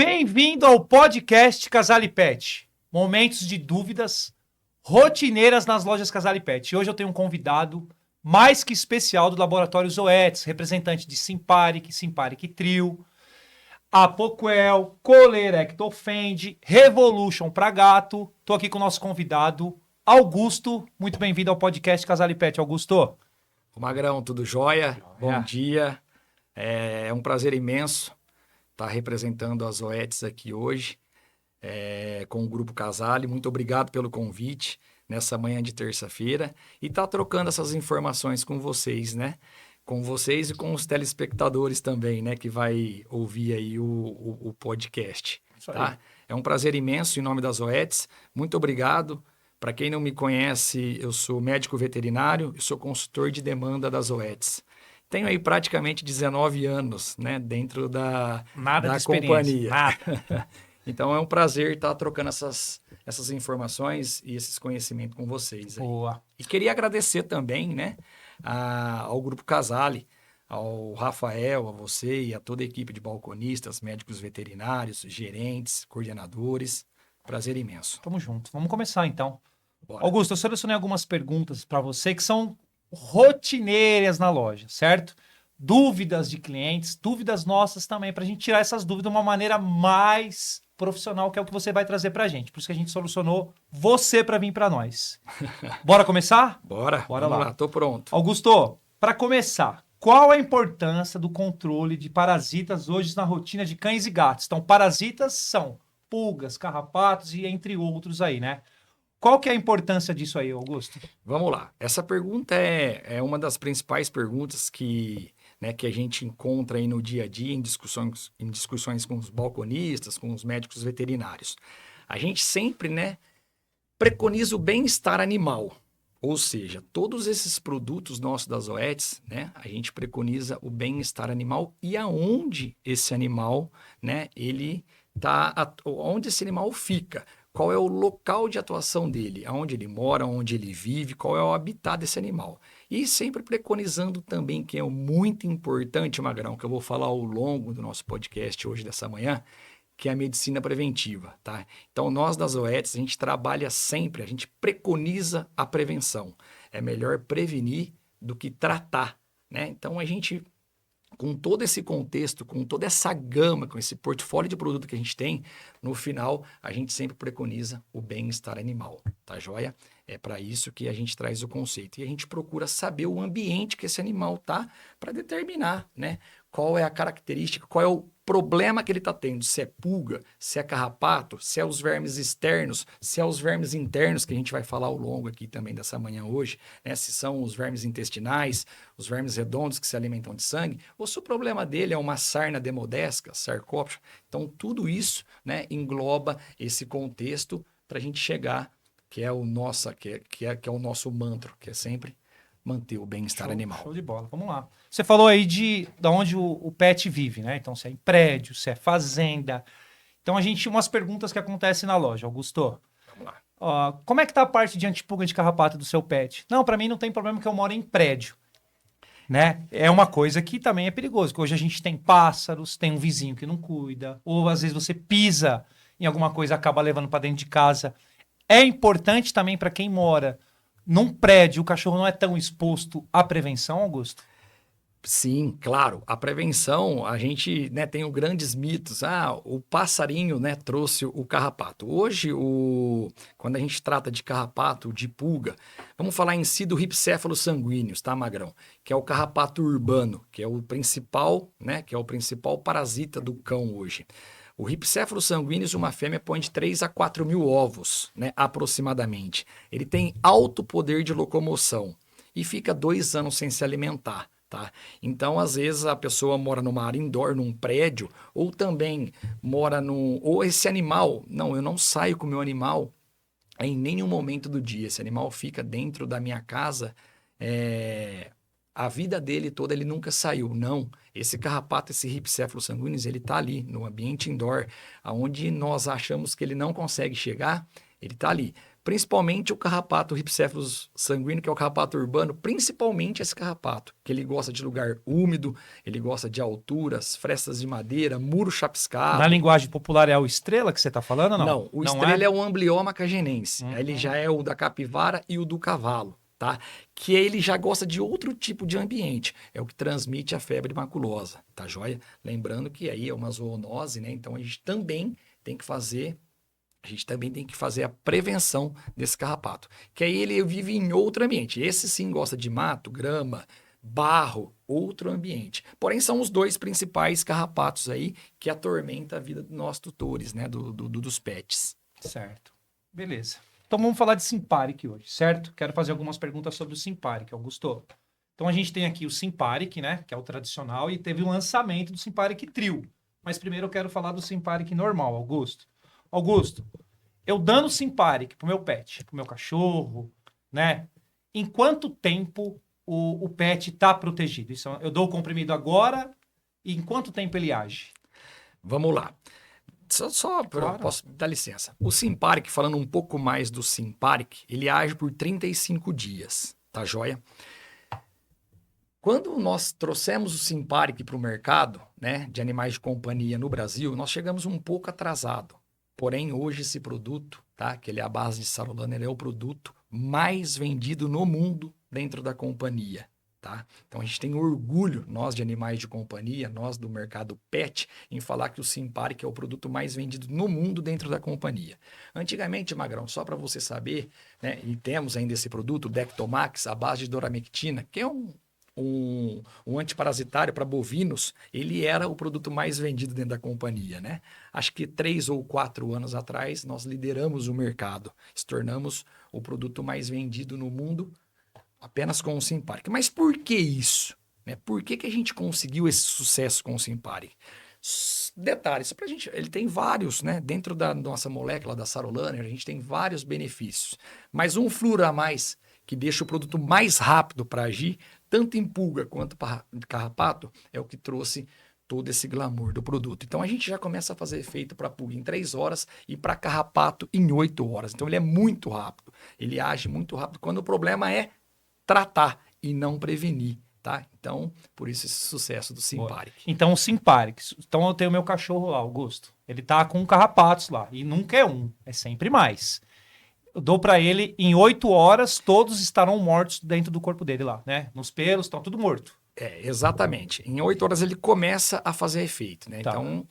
Bem-vindo ao podcast Casale Pet. Momentos de dúvidas rotineiras nas lojas Casale Pet. Hoje eu tenho um convidado mais que especial do Laboratório Zoetis, representante de Simparic, Simparic Trio, Apoquel, Coleira Ectofend, Revolution para gato. Estou aqui com o nosso convidado, Augusto. Muito bem-vindo ao podcast Casale Pet, Augusto. O Magrão, tudo jóia? Bom dia. É um prazer imenso estar representando a Zoetis aqui hoje, com o Grupo Casale. Muito obrigado pelo convite nessa manhã de terça-feira e estar trocando essas informações com vocês, né? Com vocês e com os telespectadores também, né? Que vai ouvir aí o podcast, tá? É um prazer imenso em nome da Zoetis. Muito obrigado. Para quem não me conhece, eu sou médico veterinário e sou consultor de demanda da Zoetis. Tenho aí praticamente 19 anos, né, dentro da companhia. Nada. Então é um prazer estar trocando essas informações e esses conhecimentos com vocês. Aí. Boa. E queria agradecer também, né, ao Grupo Casale, ao Rafael, a você e a toda a equipe de balconistas, médicos veterinários, gerentes, coordenadores. Prazer imenso. Tamo junto. Vamos começar então. Bora. Augusto, eu selecionei algumas perguntas para você que são rotineiras na loja, certo? Dúvidas de clientes, dúvidas nossas também, para a gente tirar essas dúvidas de uma maneira mais profissional, que é o que você vai trazer para a gente. Por isso que a gente solucionou você para vir para nós. Bora começar? Bora Vamos lá. Tô pronto. Augusto, para começar, qual a importância do controle de parasitas hoje na rotina de cães e gatos? Então, parasitas são pulgas, carrapatos e entre outros aí, né? Qual que é a importância disso aí, Augusto? Vamos lá. Essa pergunta é uma das principais perguntas que a gente encontra aí no dia a dia em discussões com os balconistas, com os médicos veterinários. A gente sempre, preconiza o bem-estar animal. Ou seja, todos esses produtos nossos da Zoetis, a gente preconiza o bem-estar animal e aonde esse animal, ele tá, onde esse animal fica. Qual é o local de atuação dele, aonde ele mora, onde ele vive, qual é o habitat desse animal. E sempre preconizando também, que é muito importante, Magrão, que eu vou falar ao longo do nosso podcast hoje, dessa manhã, que é a medicina preventiva, tá? Então, nós da Zoetis, a gente trabalha sempre, a gente preconiza a prevenção. É melhor prevenir do que tratar, né? Então, a gente, com todo esse contexto, com toda essa gama, com esse portfólio de produto que a gente tem, no final, a gente sempre preconiza o bem-estar animal, tá joia? É para isso que a gente traz o conceito. E a gente procura saber o ambiente que esse animal tá para determinar, qual é a característica, qual é o problema que ele está tendo, se é pulga, se é carrapato, se é os vermes externos, se é os vermes internos, que a gente vai falar ao longo aqui também dessa manhã hoje, se são os vermes intestinais, os vermes redondos que se alimentam de sangue, ou se o problema dele é uma sarna demodesca, sarcóptero. Então, tudo isso engloba esse contexto para a gente chegar, que é o nosso nosso mantra, que é sempre manter o bem-estar animal. Show de bola, vamos lá. Você falou aí de onde o pet vive, né? Então, se é em prédio, se é fazenda. Então, a gente tinha umas perguntas que acontecem na loja, Augusto. Vamos lá. Como é que tá a parte de antipulga de carrapato do seu pet? Não, para mim não tem problema, porque eu moro em prédio, né? É uma coisa que também é perigoso, que hoje a gente tem pássaros, tem um vizinho que não cuida, ou às vezes você pisa em alguma coisa e acaba levando para dentro de casa. É importante também para quem mora num prédio, o cachorro não é tão exposto à prevenção, Augusto? Sim, claro. A prevenção, a gente tem grandes mitos. O passarinho trouxe o carrapato. Hoje, quando a gente trata de carrapato, de pulga, vamos falar em si do Rhipcephalus sanguineus, tá, Magrão? Que é o carrapato urbano, que é o principal, que é o principal parasita do cão hoje. O Rhipcephalus sanguineus, uma fêmea, põe de 3 a 4 mil ovos, aproximadamente. Ele tem alto poder de locomoção e fica 2 anos sem se alimentar. Tá? Então, às vezes, a pessoa mora numa área indoor, num prédio, ou também mora ou esse animal, não, eu não saio com o meu animal em nenhum momento do dia. Esse animal fica dentro da minha casa, a vida dele toda, ele nunca saiu. Não, esse carrapato, esse Rhipcephalus sanguineus, ele está ali, no ambiente indoor, onde nós achamos que ele não consegue chegar, ele está ali. Principalmente o carrapato Rhipicephalus sanguíneo, que é o carrapato urbano, principalmente esse carrapato, que ele gosta de lugar úmido, ele gosta de alturas, frestas de madeira, muro chapiscado. Na linguagem popular é o estrela que você está falando ou não? Não, o Não estrela é o Amblyomma cagenense. Uhum. Ele já é o da capivara e o do cavalo, tá? Que ele já gosta de outro tipo de ambiente. É o que transmite a febre maculosa, tá joia? Lembrando que aí é uma zoonose, né? Então a gente também tem que fazer a prevenção desse carrapato. Que aí ele vive em outro ambiente. Esse sim gosta de mato, grama, barro, outro ambiente. Porém, são os dois principais carrapatos aí que atormentam a vida dos nossos tutores, né? Dos pets. Certo. Beleza. Então vamos falar de Simparic hoje, certo? Quero fazer algumas perguntas sobre o Simparic, Augusto. Então a gente tem aqui o Simparic, né? Que é o tradicional, e teve o lançamento do Simparic Trio. Mas primeiro eu quero falar do Simparic normal, Augusto. Augusto, eu dando Simparic pro meu pet, pro meu cachorro, né? Em quanto tempo o pet tá protegido? Isso, eu dou o comprimido agora e em quanto tempo ele age? Vamos lá. Claro. Posso dar licença. O Simparic, falando um pouco mais do Simparic, ele age por 35 dias, tá joia? Quando nós trouxemos o Simparic para o mercado, né, de animais de companhia no Brasil, nós chegamos um pouco atrasado. Porém, hoje esse produto, tá, que ele é a base de Sarolana, ele é o produto mais vendido no mundo dentro da companhia, tá? Então a gente tem orgulho, nós de animais de companhia, nós do mercado pet, em falar que o Simparic é o produto mais vendido no mundo dentro da companhia. Antigamente, Magrão, só para você saber, né, e temos ainda esse produto, o Dectomax, a base de doramectina, que é um antiparasitário para bovinos, ele era o produto mais vendido dentro da companhia, né? Acho que 3 ou 4 anos atrás, nós lideramos o mercado, se tornamos o produto mais vendido no mundo apenas com o Simparic. Mas por que isso? Né? Por que a gente conseguiu esse sucesso com o Simparic? Detalhe, isso pra gente, ele tem vários, né? Dentro da nossa molécula da Sarolaner, a gente tem vários benefícios. Mas um flúor a mais, que deixa o produto mais rápido para agir, tanto em pulga quanto para carrapato, é o que trouxe todo esse glamour do produto. Então a gente já começa a fazer efeito para pulga em 3 horas e para carrapato em 8 horas. Então ele é muito rápido, ele age muito rápido quando o problema é tratar e não prevenir, tá? Então, por isso esse sucesso do Simparic. Então o Simparic. Então eu tenho meu cachorro lá, Augusto. Ele tá com carrapatos lá. E nunca é um, é sempre mais. Eu dou pra ele, em 8 horas, todos estarão mortos dentro do corpo dele lá, né? Nos pelos, estão tudo morto. Exatamente. Em 8 horas ele começa a fazer efeito, né? Tá. Então,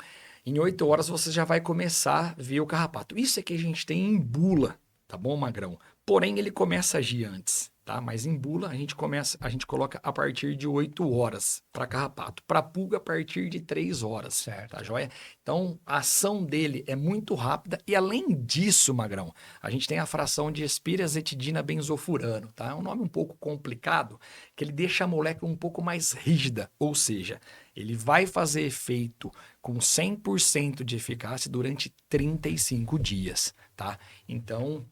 em 8 horas você já vai começar a ver o carrapato. Isso é que a gente tem em bula, tá bom, Magrão? Porém, ele começa a agir antes, tá? Mas em bula a gente coloca a partir de 8 horas para carrapato. Para pulga, a partir de 3 horas. Certo. Tá joia? Então, a ação dele é muito rápida. E além disso, Magrão, a gente tem a fração de espirazetidina benzofurano, tá? É um nome um pouco complicado, que ele deixa a molécula um pouco mais rígida. Ou seja, ele vai fazer efeito com 100% de eficácia durante 35 dias, tá? Então,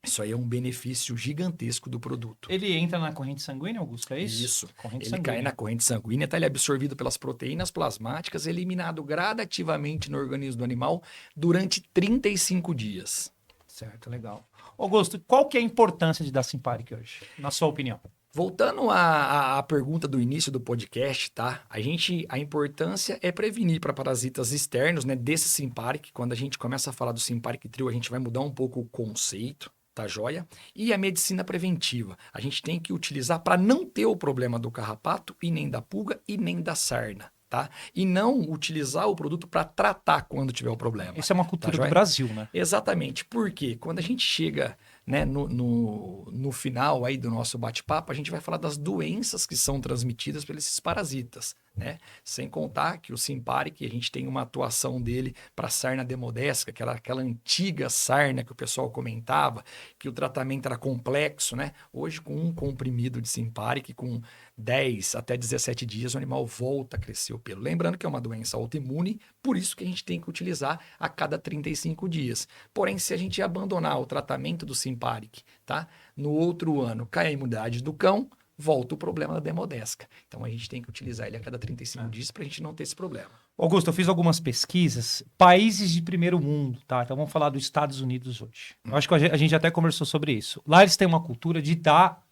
isso aí é um benefício gigantesco do produto. Ele entra na corrente sanguínea, Augusto, é isso? Isso. Corrente Ele sanguínea. cai na corrente sanguínea, tá? Ele é absorvido pelas proteínas plasmáticas, eliminado gradativamente no organismo do animal durante 35 dias. Certo, legal. Augusto, qual que é a importância de dar Simparic hoje, na sua opinião? Voltando à pergunta do início do podcast, tá? A importância é prevenir para parasitas externos, né? Desse Simparic. Quando a gente começa a falar do Simparic Trio, a gente vai mudar um pouco o conceito, tá joia? E a medicina preventiva. A gente tem que utilizar para não ter o problema do carrapato e nem da pulga e nem da sarna, tá? E não utilizar o produto para tratar quando tiver o problema. Isso é uma cultura Tá do joia? Brasil, né? Exatamente. Porque quando a gente chega, né, no final aí do nosso bate-papo, a gente vai falar das doenças que são transmitidas por esses parasitas, né? Sem contar que o Simparic, a gente tem uma atuação dele para sarna demodésica, aquela antiga sarna que o pessoal comentava, que o tratamento era complexo, né? Hoje, com um comprimido de Simparic, com 10 até 17 dias, o animal volta a crescer o pelo. Lembrando que é uma doença autoimune, por isso que a gente tem que utilizar a cada 35 dias. Porém, se a gente abandonar o tratamento do Simparic, tá? No outro ano cai a imunidade do cão, volta o problema da demodésica. Então a gente tem que utilizar ele a cada 35 dias para a gente não ter esse problema. Augusto, eu fiz algumas pesquisas, países de primeiro mundo, tá? Então vamos falar dos Estados Unidos hoje. Eu acho que a gente até conversou sobre isso. Lá eles têm uma cultura de dar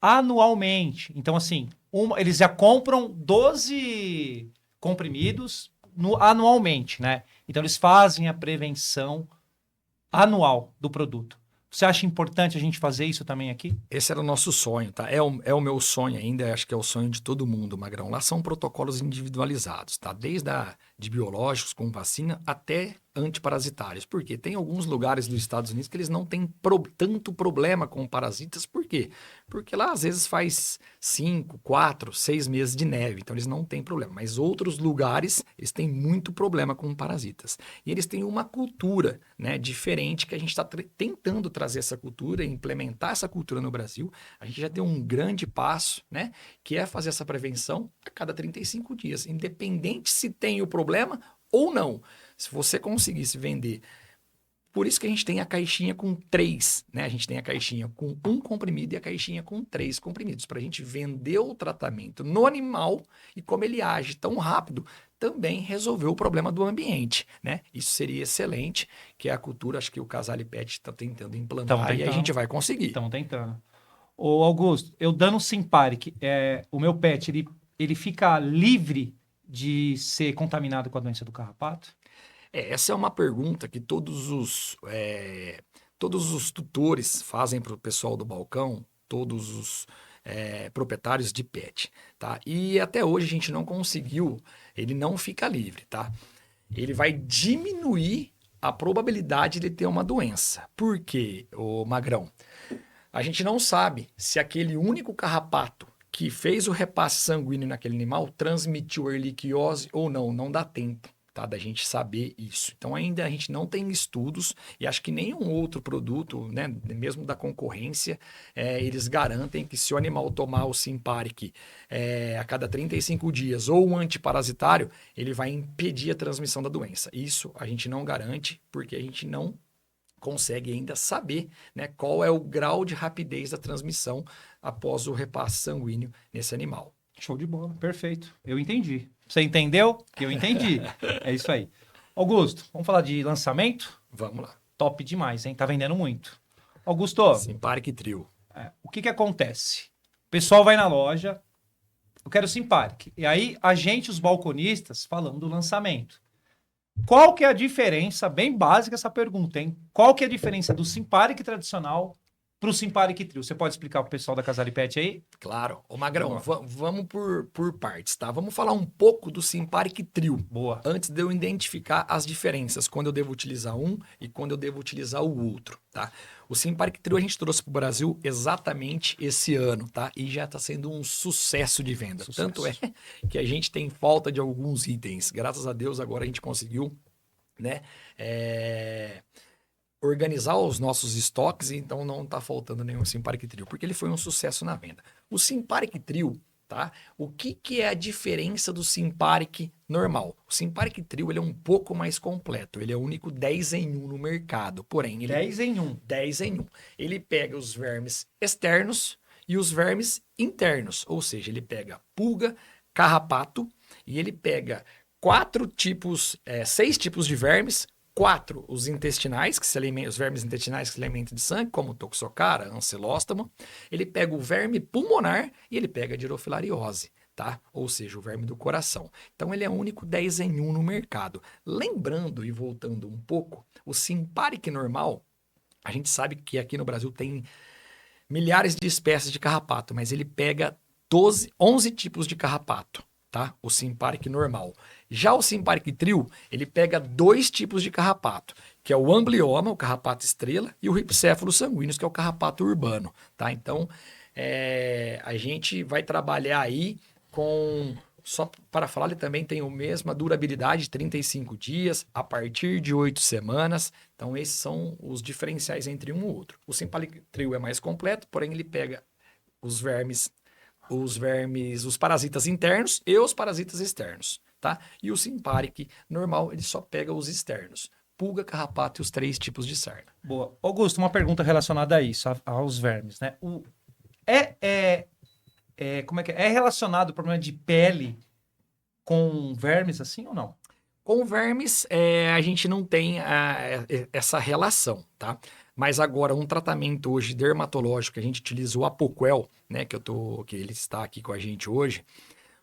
anualmente. Então, assim, eles já compram 12 comprimidos anualmente, né? Então eles fazem a prevenção anual do produto. Você acha importante a gente fazer isso também aqui? Esse era o nosso sonho, tá? É o meu sonho ainda, acho que é o sonho de todo mundo, Magrão. Lá são protocolos individualizados, tá? De biológicos com vacina até antiparasitários. Por quê? Tem alguns lugares dos Estados Unidos que eles não têm tanto problema com parasitas. Por quê? Porque lá às vezes faz 5, 4, 6 meses de neve, então eles não têm problema. Mas outros lugares, eles têm muito problema com parasitas. E eles têm uma cultura, né, diferente que a gente está tentando trazer essa cultura, implementar essa cultura no Brasil. A gente já deu um grande passo, né, que é fazer essa prevenção a cada 35 dias, independente se tem o problema ou não. Se você conseguisse vender. Por isso que a gente tem a caixinha com 3, né? A gente tem a caixinha com 1 comprimido e a caixinha com 3 comprimidos, para a gente vender o tratamento no animal e como ele age tão rápido, também resolveu o problema do ambiente, né? Isso seria excelente, que é a cultura, acho que o Casale Pet está tentando implantar e a gente vai conseguir. Estamos tentando. Ô, Augusto, eu dando Simparic, o meu pet, ele fica livre de ser contaminado com a doença do carrapato? Essa é uma pergunta que todos os tutores fazem para o pessoal do balcão, todos os proprietários de pet, tá? E até hoje a gente não conseguiu, ele não fica livre, tá? Ele vai diminuir a probabilidade de ter uma doença. Por quê, ô Magrão? A gente não sabe se aquele único carrapato que fez o repasse sanguíneo naquele animal transmitiu a erliquiose ou não. Não dá tempo, tá, da gente saber isso. Então ainda a gente não tem estudos e acho que nenhum outro produto, né, mesmo da concorrência, eles garantem que se o animal tomar o Simparic a cada 35 dias ou um antiparasitário, ele vai impedir a transmissão da doença. Isso a gente não garante porque a gente não consegue ainda saber, né, qual é o grau de rapidez da transmissão após o repasse sanguíneo nesse animal. Show de bola, perfeito. Eu entendi. Você entendeu? Que eu entendi. É isso aí. Augusto, vamos falar de lançamento? Vamos lá. Top demais, hein? Tá vendendo muito. Augusto, Simparic Trio. O que acontece? O pessoal vai na loja, eu quero Simparic. E aí a gente, os balconistas, falando do lançamento. Qual que é a diferença, bem básica essa pergunta, hein? Qual que é a diferença do Simparic tradicional para o Simparic Trio? Você pode explicar para o pessoal da Casale Pet aí? Claro. Ô Magrão, vamos por partes, tá? Vamos falar um pouco do Simparic Trio. Boa. Antes de eu identificar as diferenças, quando eu devo utilizar um e quando eu devo utilizar o outro, tá? O Simparic Trio a gente trouxe para o Brasil exatamente esse ano, tá? E já está sendo um sucesso de venda. Tanto é que a gente tem falta de alguns itens. Graças a Deus agora a gente conseguiu, né, organizar os nossos estoques, então não está faltando nenhum Simparic Trio, porque ele foi um sucesso na venda. O Simparic Trio, tá? O que é a diferença do Simparic normal? O Simparic Trio ele é um pouco mais completo, ele é o único 10 em 1 no mercado, porém... Ele, 10 em 1. 10 em 1. Ele pega os vermes externos e os vermes internos, ou seja, ele pega pulga, carrapato, e ele pega 6 tipos de vermes, 4, os intestinais, os vermes intestinais que se alimentam de sangue, como toxocara, ancilóstoma. Ele pega o verme pulmonar e ele pega a dirofilariose, tá? Ou seja, o verme do coração. Então, ele é o único 10 em 1 no mercado. Lembrando e voltando um pouco, o Simparic normal, a gente sabe que aqui no Brasil tem milhares de espécies de carrapato, mas ele pega 11 tipos de carrapato, tá? O Simparic normal. Já o Simparic Trio, ele pega 2 tipos de carrapato, que é o amblioma, o carrapato estrela, e o ripséfalo sanguíneos, que é o carrapato urbano, tá? Então, a gente vai trabalhar aí com... Só para falar, ele também tem a mesma durabilidade, 35 dias, a partir de 8 semanas. Então, esses são os diferenciais entre um e outro. O Simparic Trio é mais completo, porém ele pega os parasitas internos e os parasitas externos, tá? E o Simparic normal, ele só pega os externos. Pulga, carrapato e os 3 tipos de sarna. Boa. Augusto, uma pergunta relacionada a isso, aos vermes, né? Como é que é? É relacionado o problema de pele com vermes assim ou não? Com vermes, a gente não tem essa relação, tá? Mas agora, um tratamento hoje dermatológico, que a gente utiliza o Apoquel, né? Que ele está aqui com a gente hoje.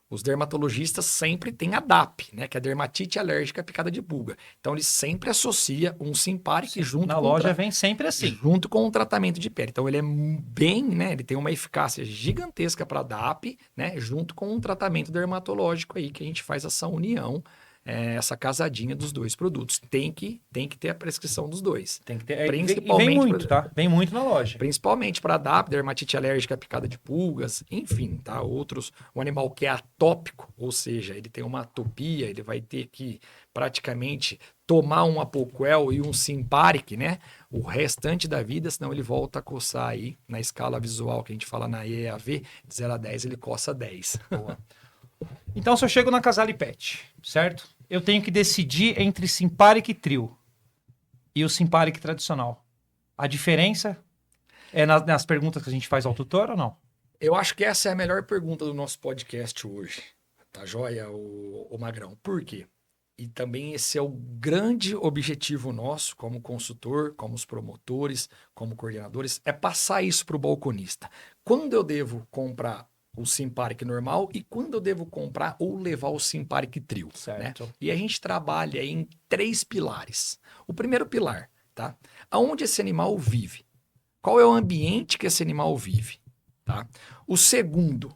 Os dermatologistas sempre têm a DAP, né? Que é a dermatite alérgica à picada de pulga. Então, ele sempre associa um Simparic Na loja vem sempre assim. junto com o tratamento de pele. Então, ele é bem, né? Ele tem uma eficácia gigantesca para DAP, né? Junto com um tratamento dermatológico aí, que a gente faz essa união, essa casadinha dos dois produtos. Tem que ter a prescrição dos dois. Tem que ter. E vem Principalmente muito, tá? Vem muito na loja. Principalmente para DAP, dermatite alérgica à picada de pulgas, enfim, tá? Outros, um animal que é atópico, ou seja, ele tem uma atopia, ele vai ter que praticamente tomar um Apoquel e um Simparic, né? O restante da vida, senão ele volta a coçar aí na escala visual que a gente fala na EAV, de 0 a 10, ele coça 10. Boa. Então, se eu chego na Casale Pet, certo? Eu tenho que decidir entre Simparic Trio e o Simparic tradicional. A diferença é nas perguntas que a gente faz ao tutor ou não? Eu acho que essa é a melhor pergunta do nosso podcast hoje, tá joia, o Magrão? Por quê? E também esse é o grande objetivo nosso como consultor, como os promotores, como coordenadores, é passar isso para o balconista. Quando eu devo comprar o Simparic normal e quando eu devo comprar ou levar o Simparic Trio, né? Certo. E a gente trabalha em 3 pilares. O primeiro pilar, tá? Aonde esse animal vive? Qual é o ambiente que esse animal vive? Tá? O segundo,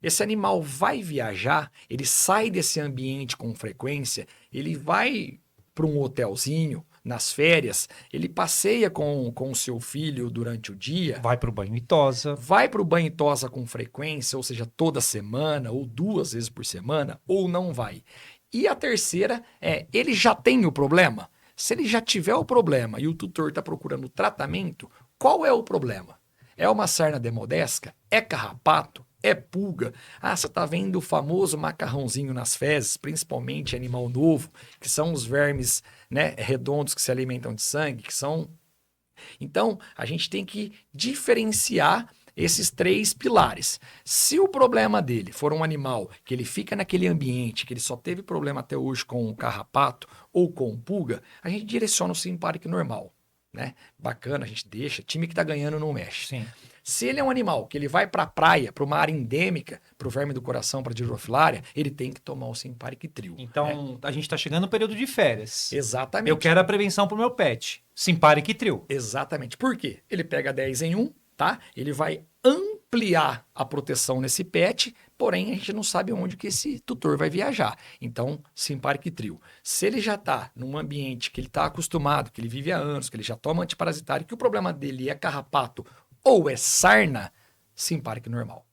esse animal vai viajar, ele sai desse ambiente com frequência, ele vai para um hotelzinho nas férias, ele passeia com o seu filho durante o dia, Vai pro banho e tosa. vai para o banho e tosa com frequência, ou seja, toda semana ou 2 vezes por semana, ou não vai. E a terceira ele já tem o problema? Se ele já tiver o problema e o tutor está procurando tratamento, qual é o problema? É uma sarna demodesca? É carrapato? É pulga? Ah, você está vendo o famoso macarrãozinho nas fezes, principalmente animal novo, que são os vermes, né, redondos que se alimentam de sangue, que são... Então, a gente tem que diferenciar esses 3 pilares. Se o problema dele for um animal que ele fica naquele ambiente, que ele só teve problema até hoje com o carrapato ou com pulga, a gente direciona o Simparic normal, né? Bacana, a gente deixa. Time que tá ganhando não mexe. Sim. Se ele é um animal que ele vai para a praia, para uma área endêmica, para o verme do coração, para a Dirofilária, ele tem que tomar o Simparic Trio. Então, a gente tá chegando no período de férias. Exatamente. Eu quero a prevenção pro meu pet. Simparic Trio. Exatamente. Por quê? Ele pega 10 em 1, tá? Ele vai ampliar a proteção nesse pet, porém a gente não sabe onde que esse tutor vai viajar. Então, Simparic Trio. Se ele já está num ambiente que ele está acostumado, que ele vive há anos, que ele já toma antiparasitário, que o problema dele é carrapato ou é sarna, Simparic normal.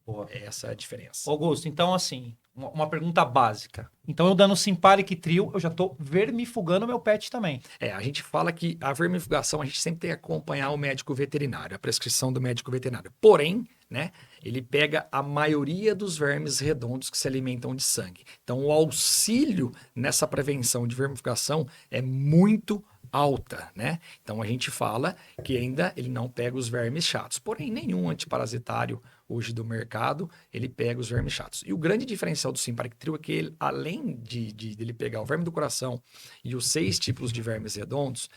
Boa. Essa é a diferença. Augusto, então assim, uma pergunta básica. Então eu dando Simparic Trio, eu já tô vermifugando meu pet também. A gente fala que a vermifugação a gente sempre tem que acompanhar o médico veterinário, a prescrição do médico veterinário. Porém, né, ele pega a maioria dos vermes redondos que se alimentam de sangue. Então, o auxílio nessa prevenção de vermifugação é muito alta, né? Então, a gente fala que ainda ele não pega os vermes chatos. Porém, nenhum antiparasitário hoje do mercado, ele pega os vermes chatos. E o grande diferencial do Simparic Trio é que ele, além de ele pegar o verme do coração e os 6 tipos de vermes redondos,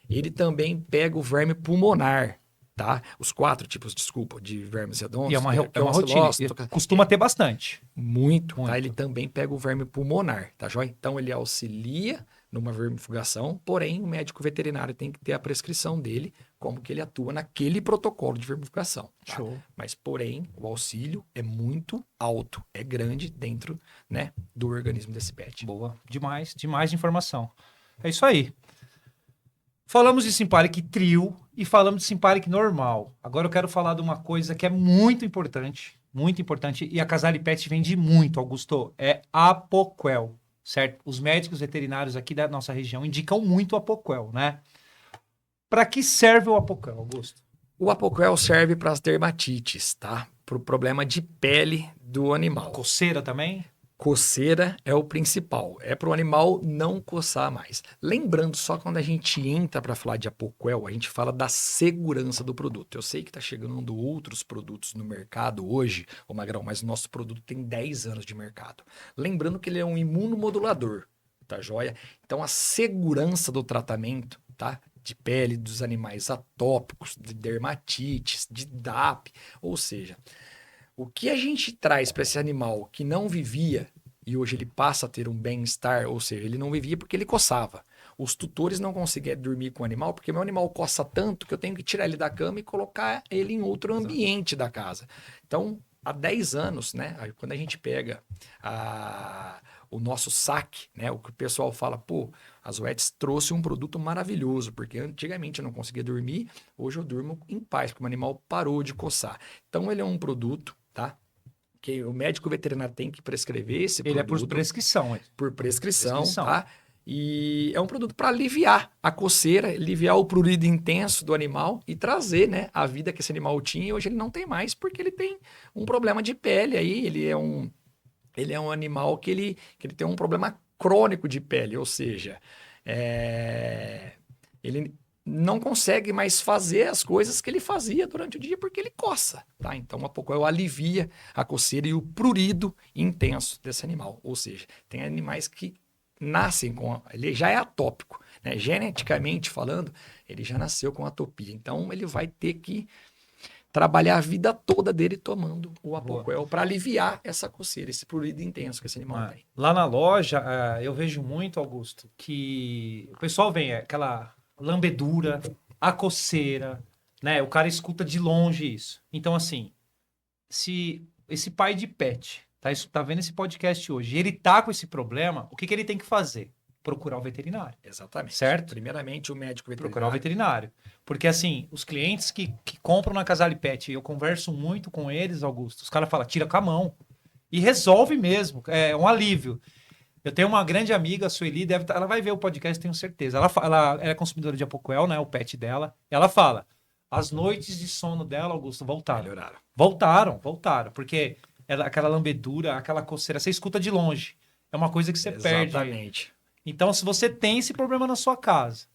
ele também pega o verme pulmonar, tá? Os 4 tipos, desculpa, de vermes redondos. E é uma rotina. Ancilóstoca. Costuma ter bastante. Muito, Muito. tá? Ele também pega o verme pulmonar, tá joia? Então ele auxilia numa vermifugação, porém o médico veterinário tem que ter a prescrição dele, como que ele atua naquele protocolo de vermifugação. Tá? Show. Mas, porém, o auxílio é muito alto, é grande dentro, né, do organismo desse pet. Boa. Demais de informação. É isso aí. Falamos de Simparic Trio e falamos de Simparic normal. Agora eu quero falar de uma coisa que é muito importante, e a Casale Pet vende muito, Augusto, é Apoquel, certo? Os médicos veterinários aqui da nossa região indicam muito o Apoquel, né? Para que serve o Apoquel, Augusto? O Apoquel serve para as dermatites, tá? Para o problema de pele do animal. Coceira também? Coceira é o principal, é para o animal não coçar mais. Lembrando, só quando a gente entra para falar de Apoquel, a gente fala da segurança do produto. Eu sei que está chegando outros produtos no mercado hoje, ô Magrão, mas o nosso produto tem 10 anos de mercado. Lembrando que ele é um imunomodulador, Tá joia? Então, a segurança do tratamento, tá? De pele dos animais atópicos, de dermatites, de DAP, ou seja, o que a gente traz para esse animal que não vivia e hoje ele passa a ter um bem-estar, ou seja, ele não vivia porque ele coçava. Os tutores não conseguiam dormir com o animal porque meu animal coça tanto que eu tenho que tirar ele da cama e colocar ele em outro ambiente da casa. Então, há 10 anos, né, quando a gente pega o nosso saque, né, o que o pessoal fala, pô, a Zoetis trouxe um produto maravilhoso, porque antigamente eu não conseguia dormir, hoje eu durmo em paz, porque o animal parou de coçar. Então, ele é um produto, tá? Que o médico veterinário tem que prescrever esse Ele produto. é por prescrição. Por prescrição, tá? E é um produto para aliviar a coceira, aliviar o prurido intenso do animal e trazer, né, a vida que esse animal tinha e hoje ele não tem mais porque ele tem um problema de pele aí, ele é um animal que ele tem um problema crônico de pele, ou seja, ele não consegue mais fazer as coisas que ele fazia durante o dia porque ele coça, tá? Então, a Apoquel alivia a coceira e o prurido intenso desse animal. Ou seja, tem animais que nascem com... Ele já é atópico, né? Geneticamente falando, ele já nasceu com atopia. Então, ele vai ter que trabalhar a vida toda dele tomando o Apoquel para aliviar essa coceira, esse prurido intenso que esse animal tem. Lá na loja, eu vejo muito, Augusto, que o pessoal vem, aquela lambedura, a coceira, né? O cara escuta de longe isso. Então, assim, se esse pai de pet tá vendo esse podcast hoje, e ele tá com esse problema, o que ele tem que fazer? Procurar o veterinário. Exatamente. Certo? Primeiramente, o médico veterinário. Procurar o veterinário. Porque, assim, os clientes que compram na Casale Pet, eu converso muito com eles, Augusto, os caras falam, tira com a mão. E resolve mesmo, é um alívio. Eu tenho uma grande amiga, a Sueli, ela vai ver o podcast, tenho certeza. Ela é consumidora de Apoquel, né? O pet dela. Ela fala, as noites de sono dela, Augusto, voltaram. Melhoraram. Voltaram. Porque aquela lambedura, aquela coceira, você escuta de longe. É uma coisa que você perde. Exatamente. Então, se você tem esse problema na sua casa,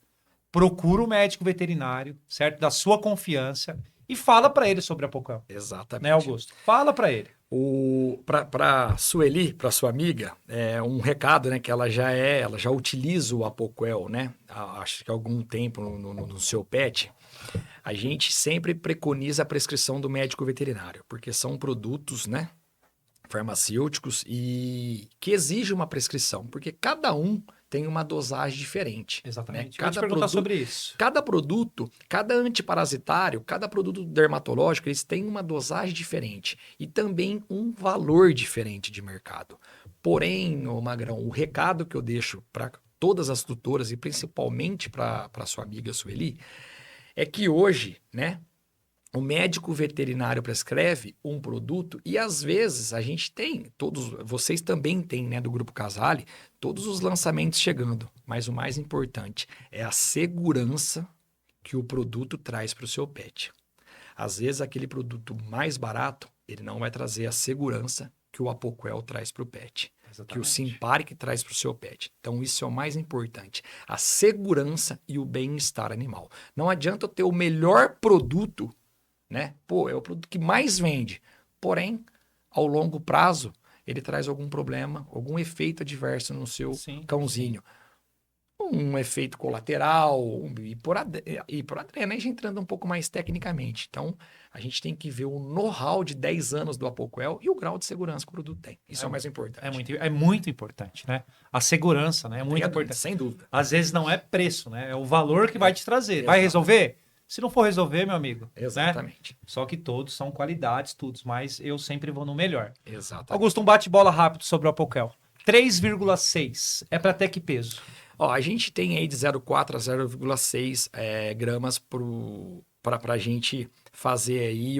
procura o médico veterinário, certo? Da sua confiança e fala para ele sobre a Apoquel. Exatamente. Né, Augusto? Fala para ele. Para Sueli, para sua amiga, um recado, né, que ela já utiliza o Apoquel, né? Acho que há algum tempo no seu pet. A gente sempre preconiza a prescrição do médico veterinário, porque são produtos, né, farmacêuticos e que exigem uma prescrição, porque cada um tem uma dosagem diferente. Exatamente. Né? Cada eu te perguntar sobre isso. Cada produto, cada antiparasitário, cada produto dermatológico, eles têm uma dosagem diferente e também um valor diferente de mercado. Porém, ô Magrão, o recado que eu deixo para todas as tutoras e principalmente para sua amiga Sueli é que hoje, né, o médico veterinário prescreve um produto e às vezes a gente tem, vocês também têm, né, do Grupo Casale, todos os lançamentos chegando. Mas o mais importante é a segurança que o produto traz para o seu pet. Às vezes aquele produto mais barato, ele não vai trazer a segurança que o Apoquel traz para o pet. Exatamente. Que o Simparic traz para o seu pet. Então, isso é o mais importante. A segurança e o bem-estar animal. Não adianta eu ter o melhor produto, né? Pô, é o produto que mais vende. Porém, ao longo prazo, ele traz algum problema, algum efeito adverso no seu cãozinho. Um efeito colateral, e por adreno, a gente entrando um pouco mais tecnicamente. Então, a gente tem que ver o know-how de 10 anos do Apoquel e o grau de segurança que o produto tem. Isso é o mais importante. É muito importante, né? A segurança, né? É muito importante. Sem dúvida. Às vezes não é preço, né? É o valor que vai te trazer. Vai resolver? Se não for resolver, meu amigo. Exatamente. Né? Só que todos são qualidades, todos, mas eu sempre vou no melhor. Exatamente. Augusto, um bate-bola rápido sobre o Apoquel. 3,6 é para até que peso? Ó, a gente tem aí de 0,4 a 0,6 gramas para a gente fazer aí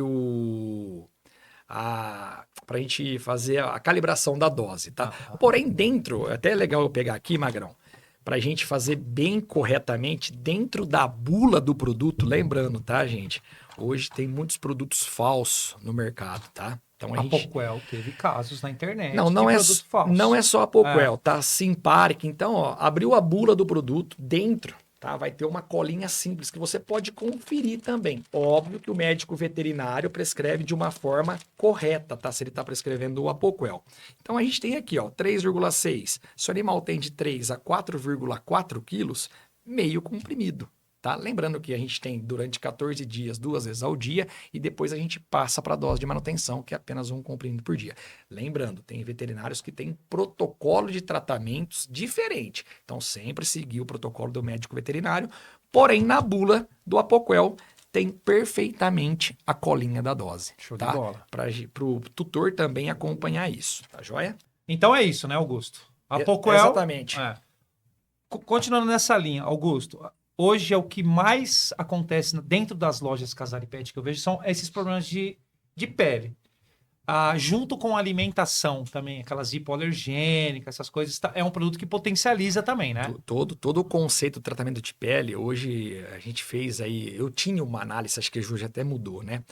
para a gente fazer a calibração da dose, tá? Porém, dentro, até é legal eu pegar aqui, Magrão, para a gente fazer bem corretamente dentro da bula do produto, lembrando, tá, gente? Hoje tem muitos produtos falsos no mercado, tá? Então, a Apoquel teve casos na internet. Não é só a Apoquel, tá? Simparic. Então, ó, abriu a bula do produto dentro, tá? Vai ter uma colinha simples que você pode conferir também. Óbvio que o médico veterinário prescreve de uma forma correta, tá? Se ele está prescrevendo o Apoquel. Então a gente tem aqui, ó, 3,6. Se o animal tem de 3 a 4,4 quilos, meio comprimido. Tá? Lembrando que a gente tem durante 14 dias, 2 vezes ao dia, e depois a gente passa para a dose de manutenção, que é apenas um comprimido por dia. Lembrando, tem veterinários que têm protocolo de tratamentos diferente. Então, sempre seguir o protocolo do médico veterinário. Porém, na bula do Apoquel, tem perfeitamente a colinha da dose. Show tá? de bola. Para o tutor também acompanhar isso. Tá joia? Então é isso, né, Augusto? Apoquel... Exatamente. Continuando nessa linha, Augusto, hoje é o que mais acontece dentro das lojas Casale Pet que eu vejo são esses problemas de pele. Junto com a alimentação também, aquelas hipoalergênicas, essas coisas, é um produto que potencializa também, né? Todo o conceito do tratamento de pele, hoje a gente fez aí, eu tinha uma análise, acho que hoje até mudou, né?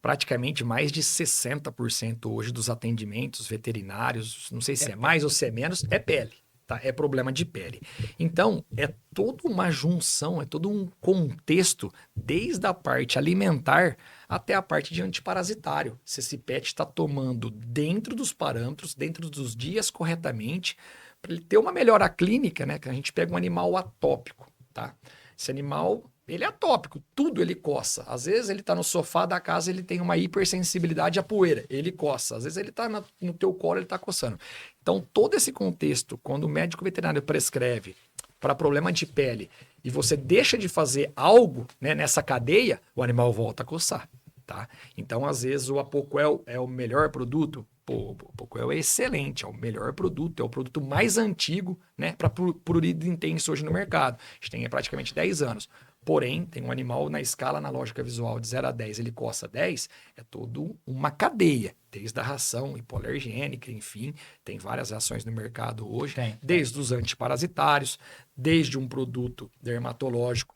Praticamente mais de 60% hoje dos atendimentos veterinários, não sei se é mais ou se é menos, é pele. Tá? É problema de pele. Então, é toda uma junção, é todo um contexto, desde a parte alimentar até a parte de antiparasitário. Se esse pet está tomando dentro dos parâmetros, dentro dos dias corretamente, para ele ter uma melhora clínica, né? Que a gente pega um animal atópico, tá? Esse animal, ele é atópico, tudo ele coça. Às vezes ele está no sofá da casa, ele tem uma hipersensibilidade à poeira, ele coça. Às vezes ele está no teu colo, ele está coçando. Então, todo esse contexto, quando o médico veterinário prescreve para problema de pele e você deixa de fazer algo, né, nessa cadeia, o animal volta a coçar, tá? Então, às vezes, o Apoquel é o melhor produto. Pô, o Apoquel é excelente, é o melhor produto, é o produto mais antigo, né, para prurido intenso hoje no mercado. A gente tem praticamente 10 anos. Porém, tem um animal na escala analógica visual de 0 a 10, ele coça 10, é toda uma cadeia, desde a ração hipoalergênica, enfim, tem várias rações no mercado hoje, desde os antiparasitários, desde um produto dermatológico,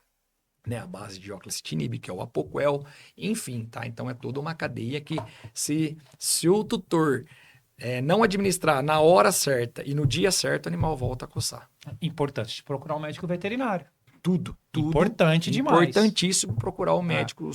né, a base de oclacitinib, que é o Apoquel, enfim, tá? Então é toda uma cadeia que se o tutor não administrar na hora certa e no dia certo, o animal volta a coçar. Importante procurar um médico veterinário. Tudo. Importante demais. Importantíssimo procurar o médico, o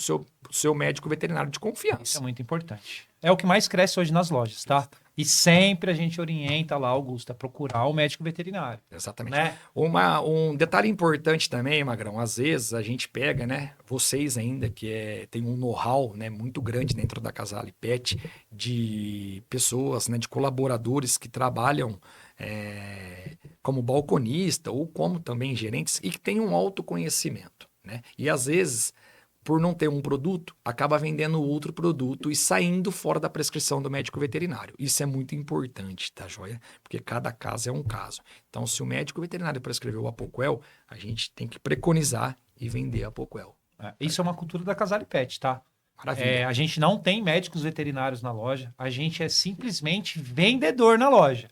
seu médico veterinário de confiança. Isso é muito importante. É o que mais cresce hoje nas lojas, tá? E sempre a gente orienta lá, Augusto, a procurar o médico veterinário. Exatamente. Né? Um detalhe importante também, Magrão, às vezes a gente pega, né, vocês ainda, que tem um know-how, né, muito grande dentro da Casale Pet, de pessoas, né, de colaboradores que trabalham como balconista ou como também gerentes e que têm um autoconhecimento, né? E às vezes, por não ter um produto, acaba vendendo outro produto e saindo fora da prescrição do médico veterinário. Isso é muito importante, tá, joia? Porque cada caso é um caso. Então, se o médico veterinário prescreveu o Apoquel, a gente tem que preconizar e vender a Apoquel. Isso é uma cultura da Casale Pet, tá? Maravilha. A gente não tem médicos veterinários na loja, a gente é simplesmente vendedor na loja.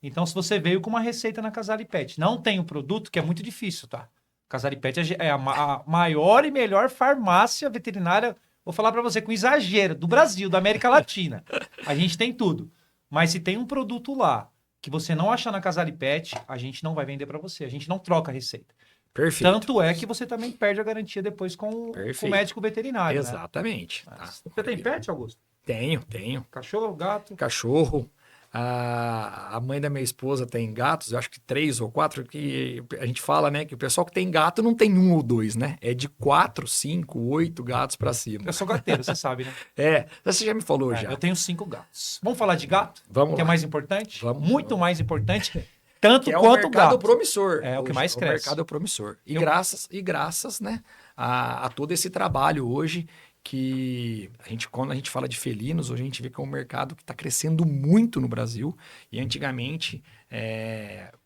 Então, se você veio com uma receita na Casale Pet, não tem o produto, que é muito difícil, tá? Casale Pet é a maior e melhor farmácia veterinária, vou falar para você com exagero, do Brasil, da América Latina. A gente tem tudo. Mas se tem um produto lá que você não achar na Casale Pet, a gente não vai vender para você. A gente não troca a receita. Perfeito. Tanto é que você também perde a garantia depois com o médico veterinário. Exatamente. Né? Tá. Você tem pet, Augusto? Tenho. Cachorro, gato? Cachorro. A mãe da minha esposa tem gatos, eu acho que 3 ou 4, que a gente fala, né, que o pessoal que tem gato não tem 1 ou 2, né? É de 4, 5, 8 gatos pra cima. Eu sou gateiro, você sabe, né? Você já me falou já. Eu tenho 5 gatos. Vamos falar de gato? Vamos que lá. é mais importante? Vamos. Muito mais importante, tanto que quanto o o mercado gato. promissor. É o que mais cresce. O mercado é promissor. E graças, né, a todo esse trabalho hoje que quando a gente fala de felinos, hoje a gente vê que é um mercado que está crescendo muito no Brasil. E antigamente,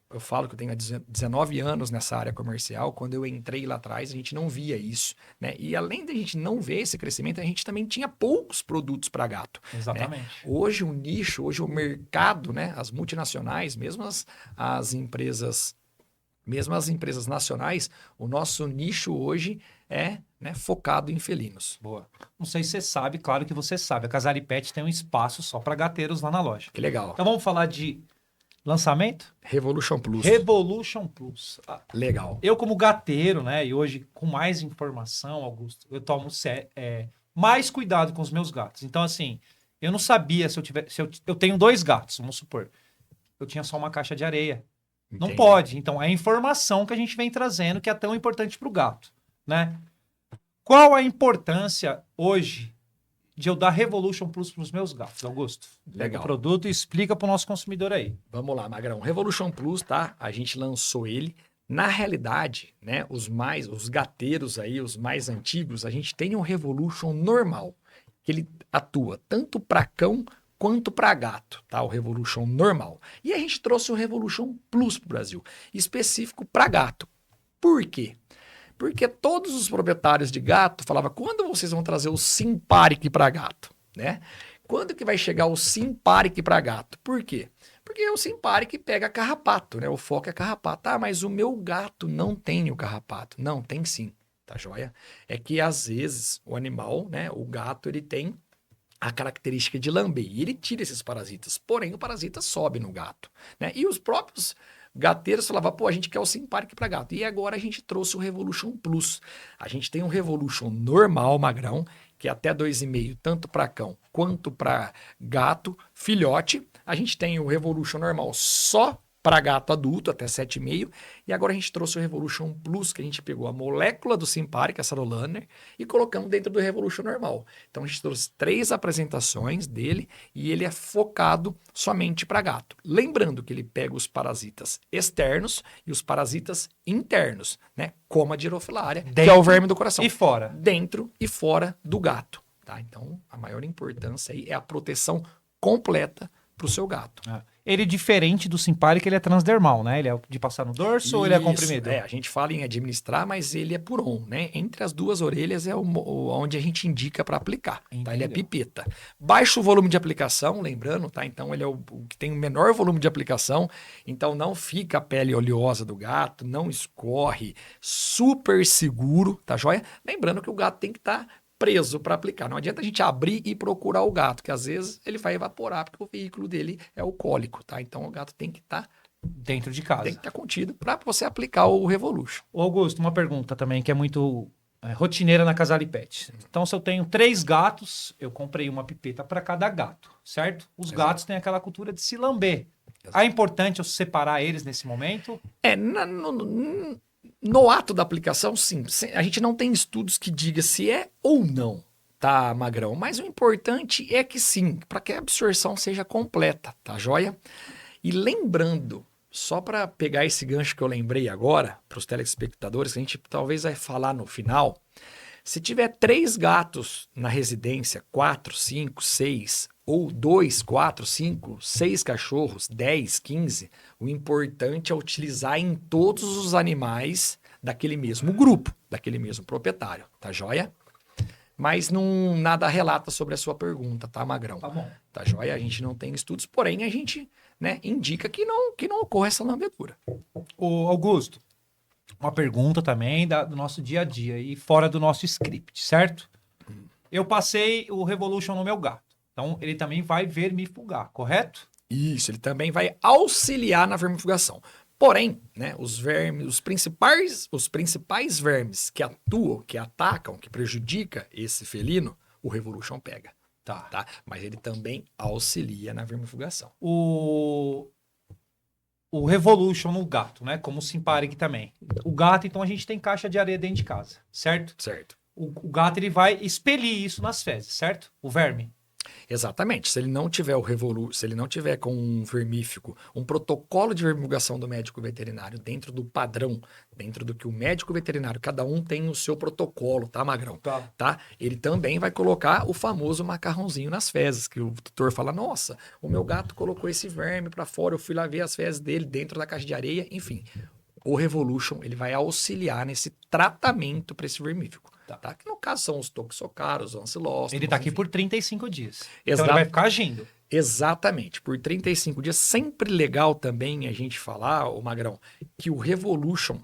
eu falo que eu tenho 19 anos nessa área comercial. Quando eu entrei lá atrás, a gente não via isso, né? E além da gente não ver esse crescimento, a gente também tinha poucos produtos para gato. Exatamente. Né? Hoje o nicho, hoje o mercado, né? As multinacionais, mesmo as empresas nacionais, o nosso nicho hoje é, né, focado em felinos. Boa. Não sei se você sabe, claro que você sabe. A Casale Pet tem um espaço só para gateiros lá na loja. Que legal. Então vamos falar de Lançamento? Revolution Plus. Revolution Plus. Legal. Eu, como gateiro, né? E hoje, com mais informação, Augusto, eu tomo mais cuidado com os meus gatos. Então, assim, eu não sabia se eu tiver. Eu tenho 2 gatos, vamos supor. Eu tinha só uma caixa de areia. Não Entendi. pode. Então, é a informação que a gente vem trazendo que é tão importante para o gato, né? Qual a importância hoje de eu dar Revolution Plus para os meus gatos, Augusto? Pega Legal. o produto e explica para o nosso consumidor aí. Vamos lá, Magrão. Revolution Plus, tá? A gente lançou ele. Na realidade, né, os gateiros aí, os mais antigos, a gente tem um Revolution normal, que ele atua tanto para cão quanto para gato, tá? O Revolution normal. E a gente trouxe o Revolution Plus para o Brasil, específico para gato. Por quê? Porque todos os proprietários de gato falavam, quando vocês vão trazer o Simparic para gato, né? Quando que vai chegar o Simparic para gato? Por quê? Porque o Simparic pega carrapato, né? O foco é carrapato. Ah, mas o meu gato não tem o carrapato. Não, tem sim, tá joia? É que às vezes o animal, né? O gato, ele tem a característica de lamber e ele tira esses parasitas. Porém, o parasita sobe no gato, né? E os próprios gateiros falavam, pô, a gente quer o Simparic para gato. E agora a gente trouxe o Revolution Plus. A gente tem um Revolution normal, magrão, que é até 2,5, tanto para cão quanto para gato, filhote. A gente tem o Revolution normal só para gato adulto, até 7,5. E agora a gente trouxe o Revolution Plus, que a gente pegou a molécula do Simparic, a Sarolaner, e colocamos dentro do Revolution normal. Então a gente trouxe 3 apresentações dele e ele é focado somente para gato. Lembrando que ele pega os parasitas externos e os parasitas internos, né? Como a Girofilária, que é o verme do coração. E fora. Dentro e fora do gato, tá? Então a maior importância aí é a proteção completa para o seu gato. Ele, diferente do Simparic, ele é transdermal, né? Ele é de passar no dorso ou ele é comprimido? A gente fala em administrar, mas ele é por on, né? Entre as 2 orelhas é onde a gente indica para aplicar, tá? Ele é pipeta. Baixo volume de aplicação, lembrando, tá? Então ele é o que tem o menor volume de aplicação, então não fica a pele oleosa do gato, não escorre, super seguro, tá joia? Lembrando que o gato tem que estar preso para aplicar. Não adianta a gente abrir e procurar o gato, que às vezes ele vai evaporar, porque o veículo dele é alcoólico, tá? Então o gato tem que estar dentro de casa. Tem que estar contido para você aplicar o Revolution. Ô, Augusto, uma pergunta também que é muito rotineira na Casale Pet. Então, se eu tenho 3 gatos, eu comprei uma pipeta para cada gato, certo? Os gatos têm aquela cultura de se lamber. É importante eu separar eles nesse momento? No ato da aplicação, sim. A gente não tem estudos que diga se é ou não, tá, Magrão? Mas o importante é que sim, para que a absorção seja completa, tá joia? E lembrando, só para pegar esse gancho que eu lembrei agora, para os telespectadores, que a gente talvez vai falar no final, se tiver 3 gatos na residência, 4, 5, 6, ou 2, 4, 5, 6 cachorros, 10, 15, o importante é utilizar em todos os animais daquele mesmo grupo, daquele mesmo proprietário, tá joia? Mas não nada relata sobre a sua pergunta, tá, Magrão? Tá bom. Tá joia? A gente não tem estudos, porém a gente, né, indica que não ocorra essa lambedura. Ô, Augusto, uma pergunta também do nosso dia a dia e fora do nosso script, certo? Eu passei o Revolution no meu gato. Então, ele também vai vermifugar, correto? Isso, ele também vai auxiliar na vermifugação. Porém, né, os principais vermes que atuam, que atacam, que prejudicam esse felino, o Revolution pega. Tá? Mas ele também auxilia na vermifugação. O Revolution no gato, né? Como o Simparic também. O gato, então, a gente tem caixa de areia dentro de casa, certo? Certo. O gato, ele vai expelir isso nas fezes, certo? O verme. Exatamente. Se ele não tiver se ele não tiver com um vermífugo, um protocolo de vermifugação do médico veterinário dentro do padrão, dentro do que o médico veterinário, cada um tem o seu protocolo, tá, Magrão? Tá? Ele também vai colocar o famoso macarrãozinho nas fezes, que o tutor fala, nossa, o meu gato colocou esse verme para fora, eu fui lá ver as fezes dele dentro da caixa de areia, enfim. O Revolution, ele vai auxiliar nesse tratamento para esse vermífugo. Tá? Que no caso são os toxocaros, os ancilóstomos. Ele tá aqui por 35 dias. Exato. Então ele vai ficar agindo. Exatamente. Por 35 dias. Sempre legal também a gente falar, ô Magrão, que o Revolution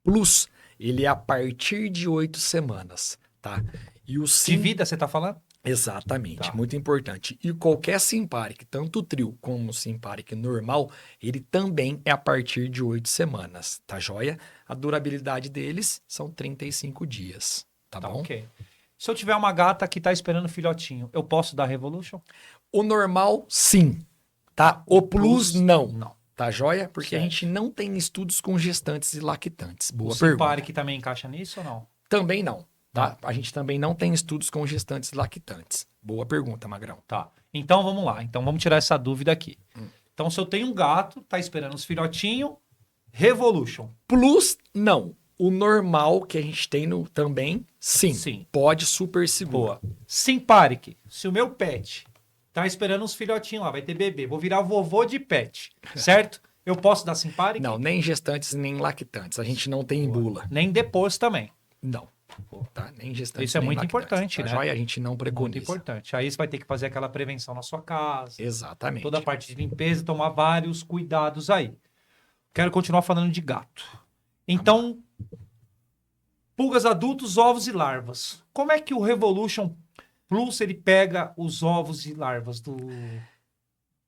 Plus, ele é a partir de 8 semanas, tá? E o De vida, você tá falando? Exatamente, Tá. muito importante. E qualquer Simparic, tanto o trio como o Simparic normal, ele também é a partir de 8 semanas, tá joia? A durabilidade deles são 35 dias, tá Tá, bom? ok. Se eu tiver uma gata que tá esperando filhotinho, eu posso dar Revolution? O normal, sim, tá? O O plus, não. não. Tá joia? Porque a Certo. gente não tem estudos com gestantes e lactantes. Boa O pergunta. Simparic também encaixa nisso ou não? Também não, tá? A gente também não tem estudos com gestantes e lactantes. Boa pergunta, Magrão. Tá. Então vamos lá. Então vamos tirar essa dúvida aqui. Então, se eu tenho um gato, tá esperando os filhotinhos, Revolution. Plus, não. O normal que a gente tem no também, sim. Sim. Pode super seguro. Boa. Simparic. Se o meu pet tá esperando uns filhotinhos lá, vai ter bebê, vou virar vovô de pet, certo? Eu posso dar Simparic? Não, nem gestantes nem lactantes. A gente não tem bula. Nem depois também. Não. Tá? Nem gestantes Isso é nem muito lactantes. importante, Tá né? joia? A gente não Muito preconiza. importante. Aí você vai ter que fazer aquela prevenção na sua casa. Exatamente. Toda a parte de limpeza, tomar vários cuidados aí. Quero continuar falando de gato. Então, pulgas adultos, ovos e larvas. Como é que o Revolution Plus ele pega os ovos e larvas do...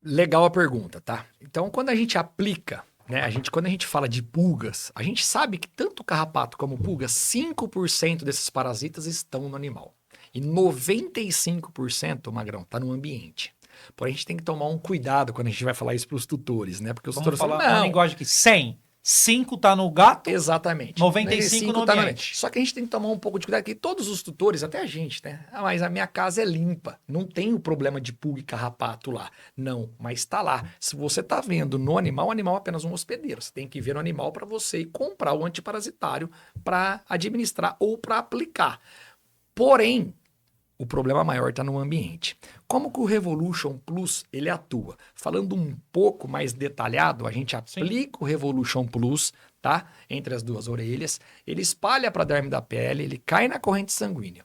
Legal a pergunta, tá? Então, quando a gente aplica, né? Quando a gente fala de pulgas, a gente sabe que tanto o carrapato como pulga, 5% desses parasitas estão no animal. E 95%, Magrão, tá no ambiente. Porém, a gente tem que tomar um cuidado quando a gente vai falar isso para os tutores, né? Porque os Vamos tutores falar falam, uma não, linguagem aqui. 100. 5 tá no gato. exatamente. 95 no tá ambiente. Só que a gente tem que tomar um pouco de cuidado, que todos os tutores, até a gente, né? Ah, mas a minha casa é limpa. Não tem o problema de pulga e carrapato lá. Não, mas tá lá. Se você tá vendo no animal, o animal é apenas um hospedeiro. Você tem que ver no animal para você ir comprar o antiparasitário para administrar ou para aplicar. Porém, o problema maior está no ambiente. Como que o Revolution Plus ele atua? Falando um pouco mais detalhado, a gente aplica o Revolution Plus, tá? Entre as duas orelhas, ele espalha para a derme da pele, ele cai na corrente sanguínea.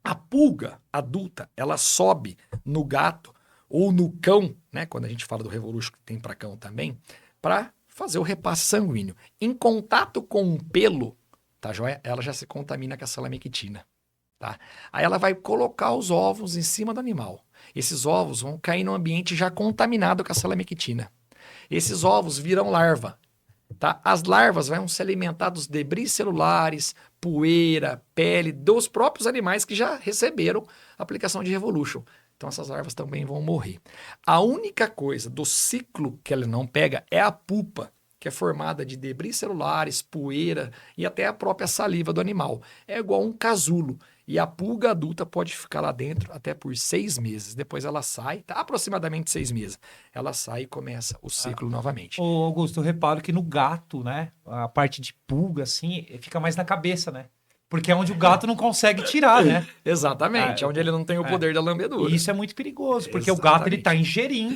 A pulga adulta, ela sobe no gato ou no cão, né? Quando a gente fala do Revolution que tem para cão também, para fazer o repasse sanguíneo. Em contato com um pelo, tá joia? Ela já se contamina com a salamectina. Tá? Aí ela vai colocar os ovos em cima do animal. Esses ovos vão cair no ambiente já contaminado com a salamectina. Esses ovos viram larva. Tá? As larvas vão se alimentar dos debris celulares, poeira, pele dos próprios animais que já receberam a aplicação de Revolution. Então essas larvas também vão morrer. A única coisa do ciclo que ela não pega é a pupa, que é formada de debris celulares, poeira e até a própria saliva do animal. É igual um casulo. E a pulga adulta pode ficar lá dentro até por 6 meses. Depois ela sai, tá aproximadamente 6 meses. Ela sai e começa o ciclo novamente. Ô, Augusto, eu reparo que no gato, né? A parte de pulga, assim, fica mais na cabeça, né? Porque é onde o gato não consegue tirar, né? Exatamente, onde ele não tem o poder da lambedura. E isso é muito perigoso, porque o gato ele tá ingerindo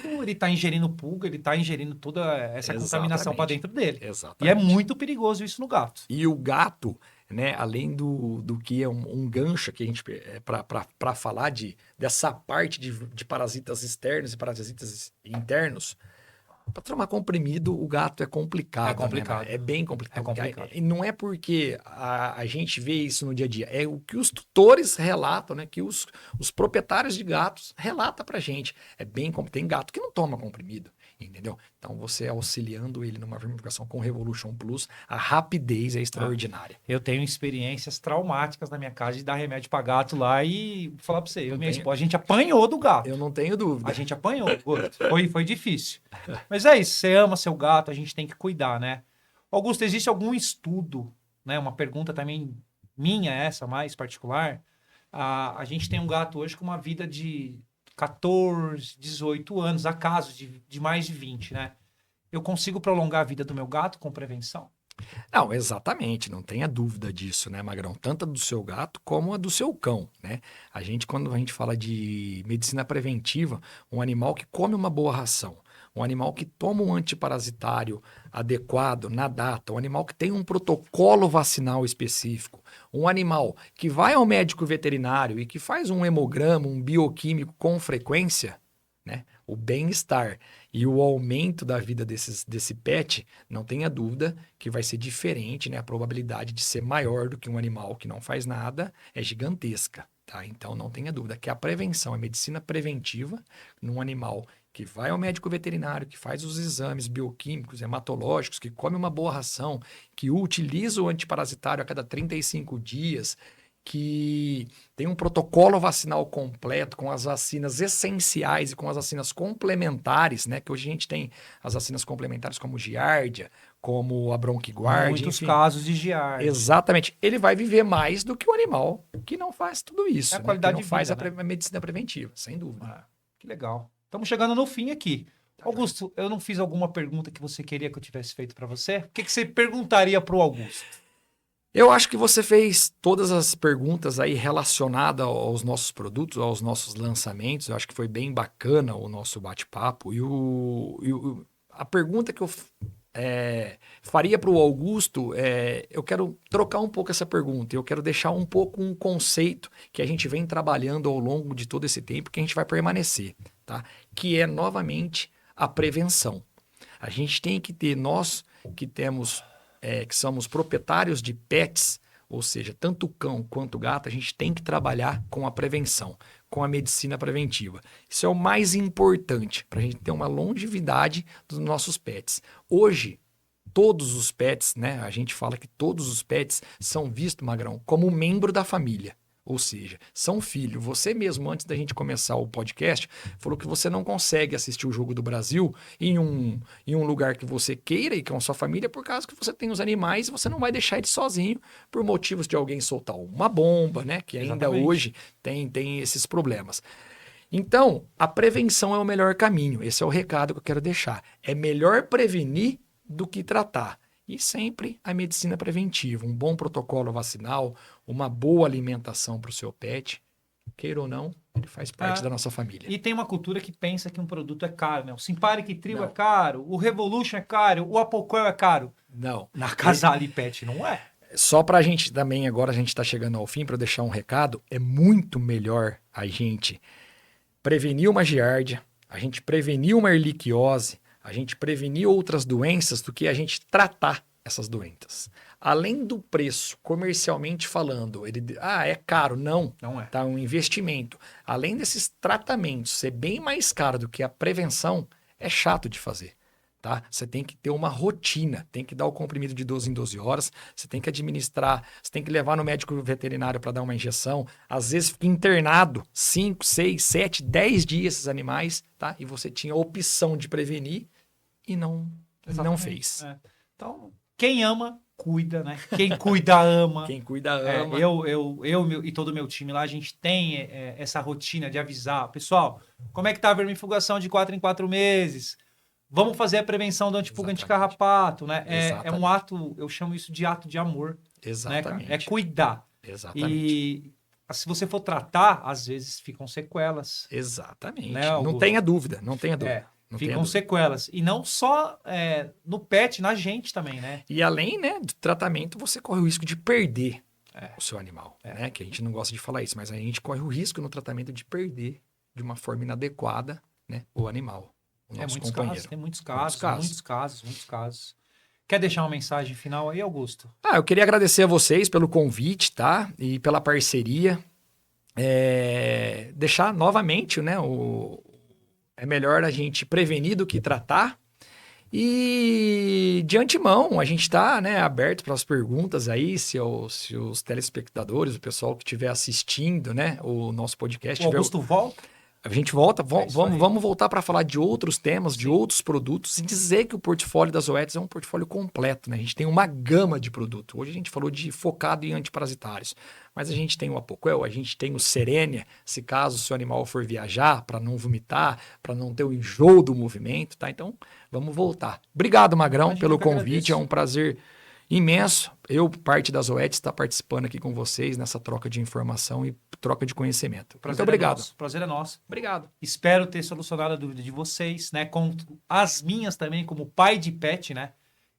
pulga, ele tá ingerindo toda essa contaminação para dentro dele. Exatamente. E é muito perigoso isso no gato. E o gato, né, além do que é um gancho que a gente para falar dessa parte de parasitas externos e parasitas internos, para tomar comprimido, o gato é complicado. É complicado. Né? É bem complicado. É complicado. E não é porque a gente vê isso no dia a dia, é o que os tutores relatam, né? Que os proprietários de gatos relatam pra gente. É bem complicado. Tem gato que não toma comprimido, entendeu? Então, você auxiliando ele numa vermificação com Revolution Plus, a rapidez é extraordinária. Eu tenho experiências traumáticas na minha casa de dar remédio para gato lá e vou falar para você, eu e minha esposa, a gente apanhou do gato. Eu não tenho dúvida. A gente apanhou, foi difícil. Mas é isso, você ama seu gato, a gente tem que cuidar, né? Augusto, existe algum estudo, né? Uma pergunta também minha, essa mais particular. A gente tem um gato hoje com uma vida de 14, 18 anos, há casos de mais de 20, né? Eu consigo prolongar a vida do meu gato com prevenção? Não, exatamente, não tenha dúvida disso, né, Magrão? Tanto a do seu gato como a do seu cão, né? Quando a gente fala de medicina preventiva, um animal que come uma boa ração, um animal que toma um antiparasitário adequado na data, um animal que tem um protocolo vacinal específico, um animal que vai ao médico veterinário e que faz um hemograma, um bioquímico com frequência, né? O bem-estar e o aumento da vida desse pet, não tenha dúvida que vai ser diferente, né? A probabilidade de ser maior do que um animal que não faz nada é gigantesca, Tá? Então, não tenha dúvida que a prevenção, a medicina preventiva num animal que vai ao médico veterinário, que faz os exames bioquímicos, hematológicos, que come uma boa ração, que utiliza o antiparasitário a cada 35 dias, que tem um protocolo vacinal completo com as vacinas essenciais e com as vacinas complementares, né? Que hoje a gente tem as vacinas complementares como Giardia, como a Bronquiguard, Muitos enfim. casos de giardia. Exatamente. Ele vai viver mais do que o animal que não faz tudo isso, É a né? qualidade que não de faz vida, a medicina preventiva, sem dúvida. Ah, que legal. Estamos chegando no fim aqui. Augusto, eu não fiz alguma pergunta que você queria que eu tivesse feito para você? O que você perguntaria para o Augusto? Eu acho que você fez todas as perguntas aí relacionadas aos nossos produtos, aos nossos lançamentos. Eu acho que foi bem bacana o nosso bate-papo. A pergunta que eu faria para o Augusto, eu quero trocar um pouco essa pergunta. Eu quero deixar um pouco um conceito que a gente vem trabalhando ao longo de todo esse tempo, que a gente vai permanecer, tá? Que é, novamente, a prevenção. A gente tem que ter, nós que temos... que somos proprietários de pets, ou seja, tanto cão quanto gato, a gente tem que trabalhar com a prevenção, com a medicina preventiva. Isso é o mais importante para a gente ter uma longevidade dos nossos pets. Hoje, todos os pets, né? A gente fala que todos os pets são vistos, Magrão, como membro da família. Ou seja, são filho. Você mesmo, antes da gente começar o podcast, falou que você não consegue assistir o Jogo do Brasil em um lugar que você queira e com a sua família por causa que você tem os animais e você não vai deixar ele sozinho por motivos de alguém soltar uma bomba, né? Que ainda Exatamente. hoje tem esses problemas. Então, a prevenção é o melhor caminho. Esse é o recado que eu quero deixar. É melhor prevenir do que tratar. E sempre a medicina preventiva, um bom protocolo vacinal, uma boa alimentação para o seu pet, queira ou não, ele faz parte da nossa família. E tem uma cultura que pensa que um produto é caro, né? O Simparic Trio Não. é caro, o Revolution é caro, o Apoquel é caro. Não. Na Casale Pet não é. Só para a gente também, agora a gente está chegando ao fim, para deixar um recado, é muito melhor a gente prevenir uma giardia, a gente prevenir uma erliquiose, a gente prevenir outras doenças do que a gente tratar essas doenças. Além do preço, comercialmente falando, é caro. Não é. Tá um investimento. Além desses tratamentos ser bem mais caro do que a prevenção, é chato de fazer. Tá? Você tem que ter uma rotina, tem que dar o comprimido de 12 em 12 horas, você tem que administrar, você tem que levar no médico veterinário para dar uma injeção, às vezes fica internado 5, 6, 7, 10 dias esses animais, tá? E você tinha a opção de prevenir e não fez. É. Então, quem ama, cuida, né? Quem cuida, ama. Quem cuida, ama. E todo o meu time lá, a gente tem essa rotina de avisar. Pessoal, como é que tá a vermifugação de 4 em 4 meses? Vamos fazer a prevenção do antipulga anticarrapato, né? É um ato, eu chamo isso de ato de amor. Exatamente. Né, é cuidar. Exatamente. E se você for tratar, às vezes ficam sequelas. Exatamente. Né, não tenha dúvida, não tenha dúvida. Ficam sequelas. E não só no pet, na gente também, né? E além, né, do tratamento, você corre o risco de perder o seu animal. Né? Que a gente não gosta de falar isso, mas a gente corre o risco no tratamento de perder de uma forma inadequada, né, o animal. O nosso companheiro. Tem muitos casos. Quer deixar uma mensagem final aí, Augusto? Eu queria agradecer a vocês pelo convite, tá? E pela parceria. Deixar novamente, né? É melhor a gente prevenir do que tratar. E de antemão, a gente está, né, aberto para as perguntas aí, se os telespectadores, o pessoal que estiver assistindo, né, o nosso podcast... O Augusto volta? A gente volta, vamos voltar para falar de outros temas, de outros produtos, e dizer que o portfólio da Zoetis é um portfólio completo, né? A gente tem uma gama de produto. Hoje a gente falou focado em antiparasitários, mas a gente tem o Apoquel, a gente tem o Serenia, se caso o seu animal for viajar, para não vomitar, para não ter o enjoo do movimento, tá? Então, vamos voltar. Obrigado, Magrão, pelo convite, é um prazer imenso. Parte da Zoetis está participando aqui com vocês nessa troca de informação e troca de conhecimento. Muito obrigado. Prazer é nosso. Obrigado. Espero ter solucionado a dúvida de vocês, né? Com as minhas também, como pai de pet, né?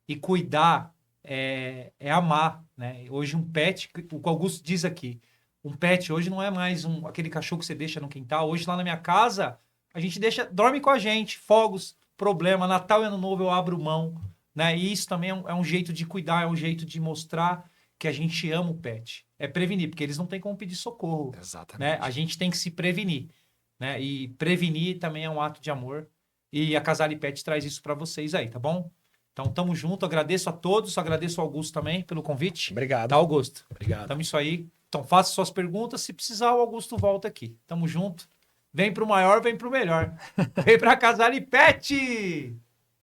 E cuidar é amar, né? Hoje um pet, o que o Augusto diz aqui, um pet hoje não é mais aquele cachorro que você deixa no quintal. Hoje lá na minha casa, a gente dorme com a gente, fogos, problema, Natal e Ano Novo eu abro mão. Né? E isso também é um jeito de cuidar, é um jeito de mostrar que a gente ama o pet. É prevenir, porque eles não têm como pedir socorro. Exatamente. Né? A gente tem que se prevenir. Né? E prevenir também é um ato de amor. E a Casale Pet traz isso para vocês aí, tá bom? Então, tamo junto. Agradeço a todos. Agradeço ao Augusto também pelo convite. Obrigado. Tá, Augusto? Obrigado. Tamo isso aí. Então, faça suas perguntas. Se precisar, o Augusto volta aqui. Tamo junto. Vem pro maior, vem pro melhor. Vem pra Casale Pet!